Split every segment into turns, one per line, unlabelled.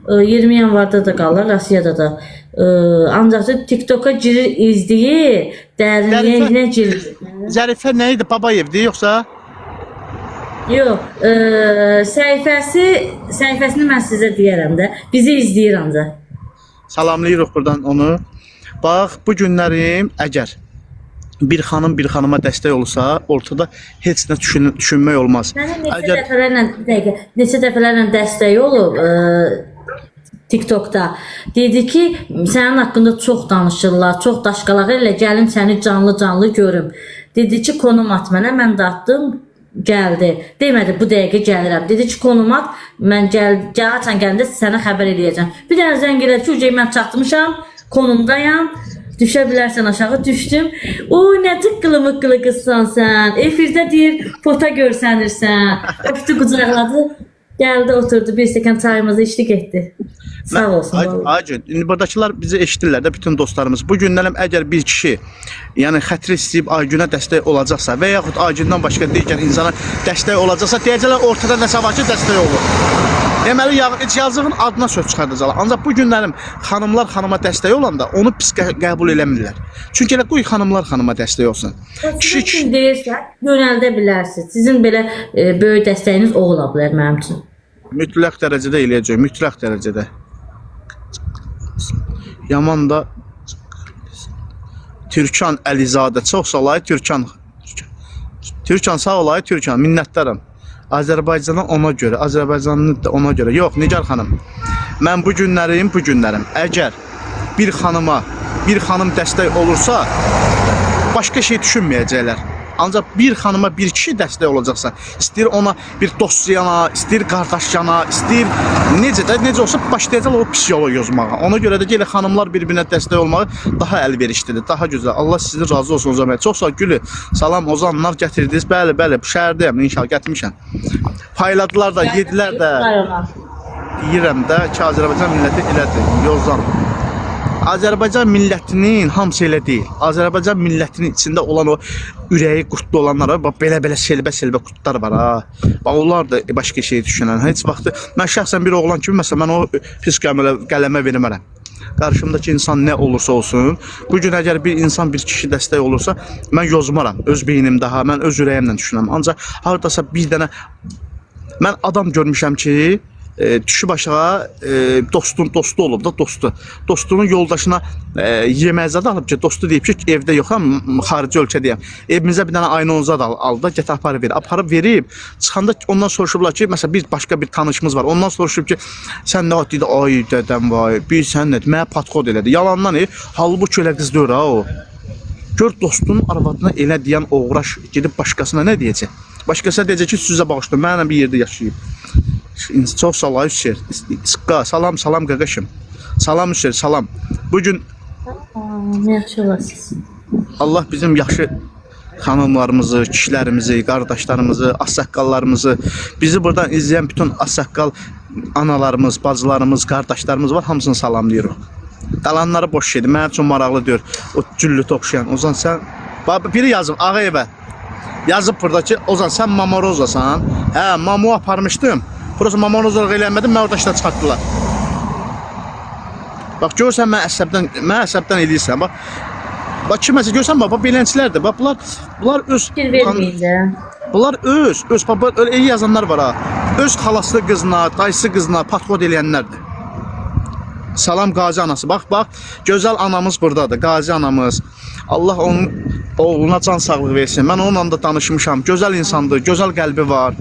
20 yanvarda da qalır, Rusiyada da. Ancaq TikToka girir, izləyir, dərinliyinə girir.
Zərifə nə idi? Babayevdir yoxsa?
Yox, səhifəsini mən sizə deyərəm də. Bizi izləyir ancaq.
Salamlayırıq buradan onu. Bax, bu günlərim əgər bir xanım bir xanıma dəstək olsa, ortada heç nə düşünmək olmaz.
Mənə neçə dəfələrlə dəstək olub TikTokda. Dedi ki, sənin haqqında çox danışırlar, çox daşqalaq elə, gəlim səni canlı görüm. Dedi ki, konum at mənə, mən də atdım, gəldi. Demədi, bu dəqiqə gəlirəm. Dedi ki, konum at, mən gələcəm gəldində sənə xəbər eləyəcəm. Bir dənə zəng elədi ki, mən çatmışam, konumdayam. Düşə bilərsən aşağı, düşdüm. O, nə tıqqılı-mıqqılı qızsan sən. Efirdə deyir, pota görsənirsən. Öpdü, qucaqladı. Gəldi, oturdu, bir stəkan çayımızı içdi, getdi. Sağ olsun.
Acın, buradakılar bizi eşidirlər də, bütün dostlarımız. Bu günlərim əgər bir kişi, yəni xətri istəyib Aygünə dəstək olacaqsa və yaxud Aygündən başqa digər insana dəstək olacaqsa, deyəcəklər ortada nəsə var ki, dəstək olur. Deməli, yazığın adına söz çıxardacaqlar. Ancaq bu günlərim xanımlar xanıma dəstək olanda onu pis qəbul eləmirlər. Çünki elə qoy xanımlar xanıma dəstək olsun.
Kişi kim deyirsə, yönəldə bilərsiniz. Sizin belə böyük dəstəyiniz o ola bilər mənim üçün.
Mütləq dərəcədə eləyəcək, mütləq dərəcədə. Yaman da Türkan Əlizadə, çox sağ olay Türkan. Türkan sağ olay Türkan, minnətdaram. Azərbaycana ona görə, Azərbaycanlı da ona görə. Yox, Nigar xanım, mən bu günlərim, əgər bir xanım dəstək olursa, başqa şey düşünməyəcəklər. Ancaq bir xanıma bir kişi dəstək olacaqsa, istəyir ona bir dost yana, istəyir qardaş yana, istəyir necə olsa başlayacaqlar o pis yola yozmağa. Ona görə də gələ xanımlar bir-birinə dəstək olmağı daha əlverişlidir, daha gözəl. Allah sizin razı olsun Ozan bəy. Çox sağ Gülü, salam Ozanlar gətirdiniz. Bəli, bu şəhərdəyəm, inşallah gətirmişəm. Payladılar da, yedilər də. Deyirəm də ki, Azərbaycan milləti elədir, yozdan. Azərbaycan millətinin hamısı elə deyil. Azərbaycan millətinin içində olan o ürəyi qurtlu olanlar var. Bax, belə selbə qurtlar var ha. Bax, onlar da başqa şey düşünən. Heç vaxtı mən şəxsən bir oğlan kimi məsələn mən o pis qələmə vermərəm. Qarşımdakı insan nə olursa olsun, bu gün əgər bir insan bir kişi dəstək olursa, mən yozmaram öz beynimdə, mən öz ürəyimlə düşünürəm. Ancaq hardasa bir dənə mən adam görmüşəm ki, düşüb aşağı dostun dostu olub da dostu. Dostunun yoldaşına yemək zad alıb ki, dostu deyib ki, evdə yoxam, xarici ölkədəyəm. Evimizə bir dənə ayna zad aldı da, get aparıb verir. Aparıb verib, çıxanda ondan soruşublar ki, məsələn, başqa bir tanışımız var. Ondan soruşub ki, sən nə deyir? Ay dədəm vay, bir sən nə? Mənə patxod elədi. Yalandan halbuki elə qız deyir ha o. Gör dostunun arvadına elə deyən oğraş gedib başqasına nə deyəcək? Başqasına deyəcək ki, sizə bağışlayın, mənlə bir yerdə yaşayıb. Çox sağ ol Hüseyin. Salam qaqaşım. Salam Hüseyin, salam. Bugün
yaxşı olasınız.
Allah bizim yaxşı xanımlarımızı, kişilərimizi, qardaşlarımızı, ağsaqqallarımızı, bizi buradan izləyən bütün ağsaqqal analarımız, bacılarımız, qardaşlarımız var, hamısını salamlayırıq. Qalanları boş şeydir. Mənim üçün maraqlı deyir. O cüllütə oxşayan. Ozan sən biri yazıb Ağayevə. Yazıb burada ki, Ozan sən Mamorozasan. Hə, mamu aparmışdım. Burası mamonozluq eləmədim, mən orada işlə çıxartdılar. Bax, görürsən, mən əsəbdən eləyirsən. Bax, kiməsə görürsən, bax, belənçilərdir. Bax, bunlar öz... Bunlar öz, elə yazanlar var ha. Öz xalası qızına, dayısı qızına patxod eləyənlərdir. Salam Qazi anası. Bax, gözəl anamız buradadır, Qazi anamız. Allah onun oğluna can sağlığı versin. Mən onunla da danışmışam. Gözəl insandır, gözəl qəlbi var.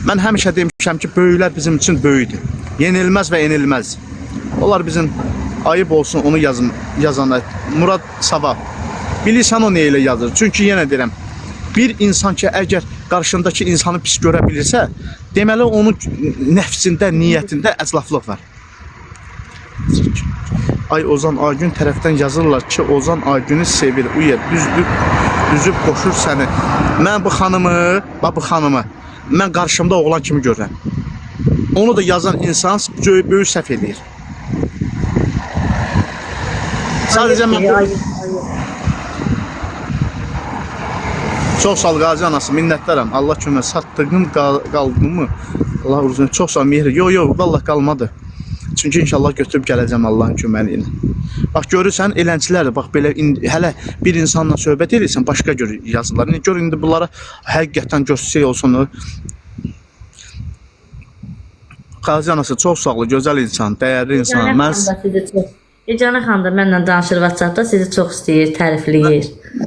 Mən həmişə demişəm ki, böyüklər bizim üçün böyükdür. Yenilməz və yenilməz. Onlar bizim ayıb olsun onu yazanlar. Murad Savab. Bilirsən o nə ilə yazır? Çünki yenə deyirəm, bir insan ki, əgər qarşındakı insanı pis görə bilirsə, deməli onun nəfsində, niyyətində əclaflıq var. Ay Ozan Aygün tərəfdən yazırlar ki, Ozan Aygünü sevir, düzüb qoşur səni. Mən bu xanımı, mən qarşımda oğlan kimi görürəm. Onu da yazan insan böyük səhv edir. Sadəcə mən... Çox sağ ol Qazi anası, minnətlərim. Allah kömək, satdığın qaldı mı? Allah uzun, çox sağ ol, mehri. Yox, vallahi qalmadı. Çünki inşallah götürüb gələcəm Allahın köməyi ilə. Bax görürsən eləncilər də bax belə hələ bir insanla söhbət edirsən başqa gör yazırlar. İndi gör indi bunlara həqiqətən göstərsək olsun. Qazi anası çox sağlı, gözəl insan, dəyərli insan.
Yeganə xanım da mənlə danışır WhatsApp-da, sizi çox istəyir, tərifləyir.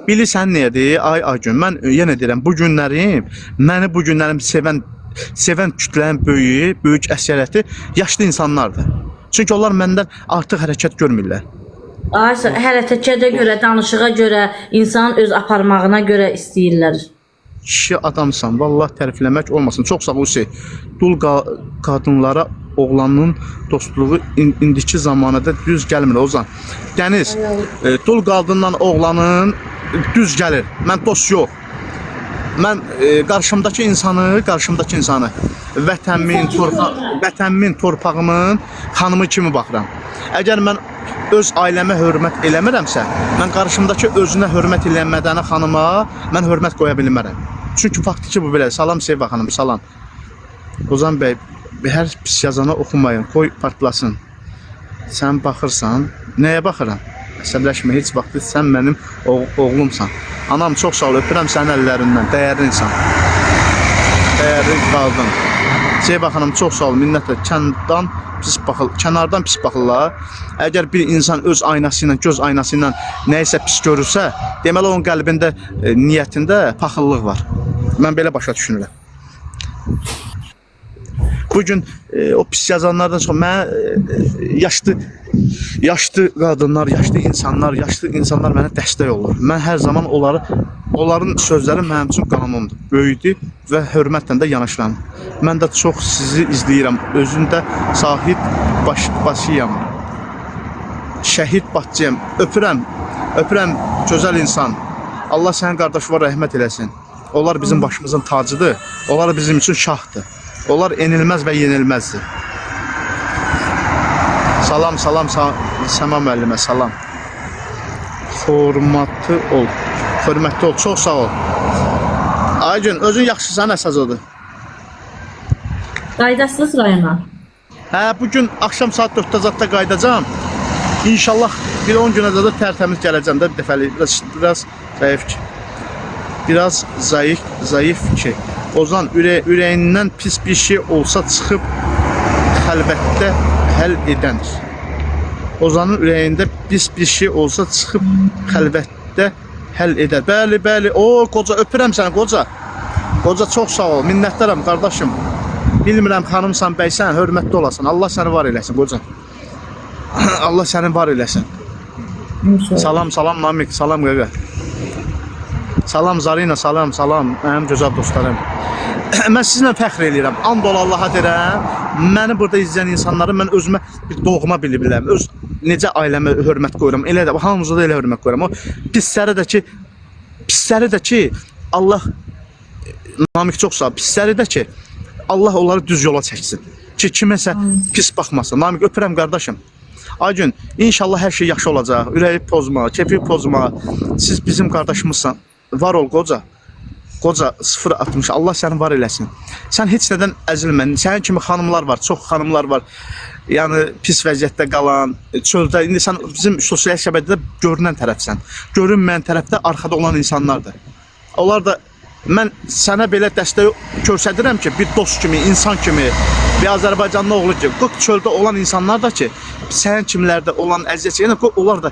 Bilirsən nədir? Aygün, mən yenə deyirəm, bu günlərim, məni bu günlərim sevən kütlənin böyük əksəriyyəti yaşlı insanlardır. Çünki onlar məndən artıq hərəkət görmürlər.
Aysa, hərəkətə görə, danışığa görə, insanın öz aparmağına görə istəyirlər.
Kişi adamsan, vallahi tərifləmək olmasın. Çox sağ ol Hüseyin. Dul qadınlara oğlanın dostluğu indiki zamanada düz gəlmir Ozan. Dəniz, dul qadınla oğlanın düz gəlir. Mən dost yox. Mən qarşımdakı insanı vətənimin, torpağımın xanımı kimi baxıram. Əgər mən öz ailəmə hörmət eləmirəmsə, mən qarşımdakı özünə hörmət eləmədənə xanıma mən hörmət qoya bilmərəm. Çünki faktiki bu belə. Salam Sevba xanım, salam. Ozan bəy, hər pis yazana oxumayın, qoy partlasın. Sən baxırsan, nəyə baxıram? Əsəbləşmə, heç vaxt sən mənim oğlumsan. Anam çox sağ ol, öpürəm sənin əllərindən, dəyərli insan. Dəyərli qaldın. Sevba xanım çox sağ ol, minnətlə, kənardan pis baxırlar. Əgər bir insan öz aynası ilə, göz aynası ilə nəyisə pis görürsə, deməli onun qəlbində, niyyətində paxıllıq var. Mən belə başa düşünürəm. Bugün o pis yazanlardan sonra mən yaşlı qadınlar, yaşlı insanlar mənə dəstək olur. Mən hər zaman onların sözləri mənim üçün qanunumdur. Böyüdür və hörmətlə də yanaşıram. Mən də çox sizi izləyirəm. Özündə Sahid başıyam. Şəhid Batçıyam. Öpürəm gözəl insan. Allah sənin qardaşına rəhmət eləsin. Onlar bizim başımızın tacıdır. Onlar bizim üçün şahdır. Onlar enilməz və yenilməzdir. Salam, Səma müəllimə, salam. Hörmətli ol, çox sağ ol. Aygün, özün yaxşısan əsas odur.
Qaydasınız rayona?
Bugün axşam saat 4-də zadda qaydacam. İnşallah bir 10 günə də tərtəmiz gələcəm də bir dəfəli. Biraz zayıf ki. Biraz zayıf ki. Ozan, ürəyindən pis bir şey olsa çıxıb xəlvətdə həll edəndir. Ozanın ürəyində pis bir şey olsa çıxıb xəlvətdə həll edər. Bəli. O, qoca, öpürəm səni, qoca. Qoca, çox sağ ol, minnətdaram, qardaşım. Bilmirəm, xanımsan, bəysən, hörmətli olasan. Allah səni var eləsin, qoca. Allah səni var eləsin. Salam, Namik, salam, qaqa. Salam, Zarina, salam, mənim gözəl dostlarım. Mən sizinlə fəxr edirəm, and ol Allaha deyirəm. Məni burada izləyən insanları mən özümə bir doğma bilirəm. Necə ailəmə hörmət qoyuram, elə də, hamımıza da elə hörmət qoyuram. O pisləri də ki, Allah, Namik çox sağ, pisləri də ki, Allah onları düz yola çəksin. Ki, kiməsə pis baxmasın. Namik, öpürəm qardaşım. Aygün, inşallah hər şey yaxşı olacaq. Ürəyi pozma, kefi pozma. Siz bizim qardaşımızsan. Var ol, qoca. Qoca 060. Allah səni var eləsin. Sən heç nədən əzilmə. Sənin kimi xanımlar var, çox xanımlar var. Yəni pis vəziyyətdə qalan, çöldə. İndi sən bizim sosial şəbəkədə görünən tərəfsən. Görünməyən tərəfdə arxada olan insanlardır. Onlar da mən sənə belə dəstək göstərirəm ki, bir dost kimi, insan kimi, bir Azərbaycanlı oğlu kimi, çöldə olan insanlar da ki, sənin kimlərdə olan əziyyət çəkən, onlar da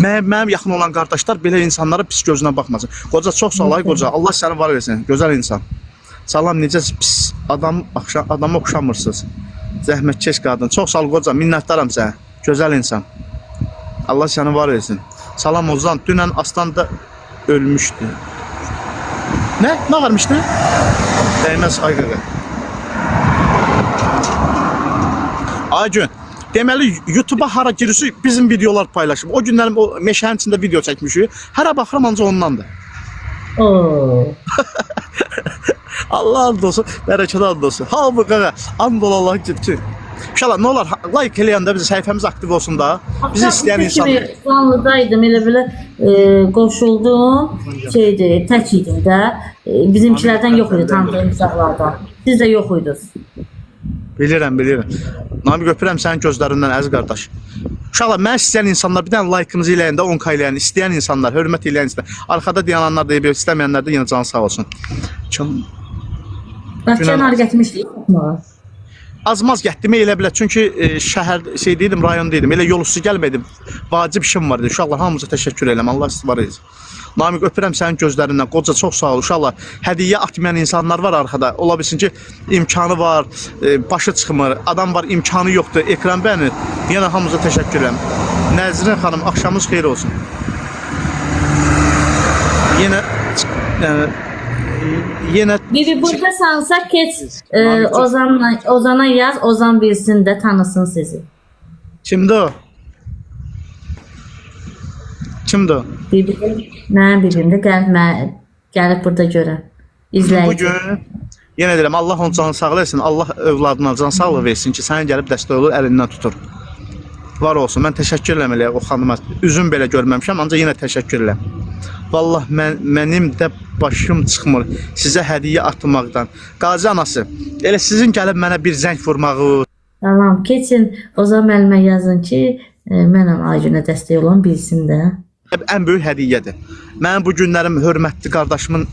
mənim yaxın olan qardaşlar belə insanlara pis gözünə baxmasın. Qoca, çox sağ ol, qoca. Allah səni var eləsin, gözəl insan. Salam, necə pis adama oxşamırsınız. Zəhmətkeş qadın. Çox sağ ol, qoca, minnətdaram sənə. Gözəl insan. Allah səni var eləsin. Salam, Ozan. Dünən Aslan da ölmüşdü. Nə varmışdı? Dəyməz, ay qaqa. Aygün, deməli YouTube'a hara girirsə bizim videolar paylaşım. O günlərim o meşənin içində video çəkmişik. Hara baxıram ancaq ondandır. Allah and olsun, bərəkət and olsun. Halbuki qaqa, and ol Allah ki. İnşallah nə olar, like eləyəndə bizim səhifəmiz aktiv olsun da. Bizi istəyən insanlar.
Canlıdaydım, elə belə qoşuldum, tək idim də. Bizimkilərdən yox idi tanıdığım uşaqlardan. Siz də yox idiniz.
Bilirəm, bilirəm. Namiq öpürəm sənin gözlərindən əziz qardaş. Uşaqlar, mən istəyən insanlar bir dənə like-ımızı eləyəndə 10k eləyən, istəyən insanlar, hörmət eləyən insanlar. Arkada dayananlar da istəməyənlər də yenə can sağ olsun.
Bakıya getmişdik.
Azmaz getdim elə bilər. Çünki şəhər şey deyildim, rayon deyildim. Elə yol üstü gəlmədim. Vacib işim var idi. Uşaqlar hamınıza təşəkkür edirəm. Allah istibar etsin. Namiq öpürəm sənin gözlərindən. Qoca çox sağ ol uşaqlar. Hədiyyə atmayan insanlar var arxada. Ola bilsin ki, imkanı var, başı çıxmır. Adam var, imkanı yoxdur. Ekran bəyənir. Yenə hamınıza təşəkkür edirəm. Nəzrin xanım, axşamınız xeyir olsun. Yenə
Bibi burada sansa keç Ozana yaz, Ozan bilsin də tanısın sizi.
Kimdir o? Kimdir o?
Bibi, mənim bibim də gəlib burada görən. İzləyici.
Bugün yenə deyirəm, Allah onun canını sağ eləsin, Allah övladına can sağlığı versin ki, sənin gəlib dəstək olur, əlindən tutur. Var olsun, mən təşəkkür edirəm elə o xanıma. Üzüm belə görməmişəm, ancaq yenə təşəkkür edirəm. Vallah mənim də başım çıxmır sizə hədiyyə atmaqdan. Qazi anası, elə sizin gəlib mənə bir zəng vurmağı.
Tamam, keçin Ozan müəllimə yazın ki, mənəm Aygünə dəstək olan bilsin də.
Ən böyük hədiyyədir. Mənim bu günlərim hörmətli qardaşımın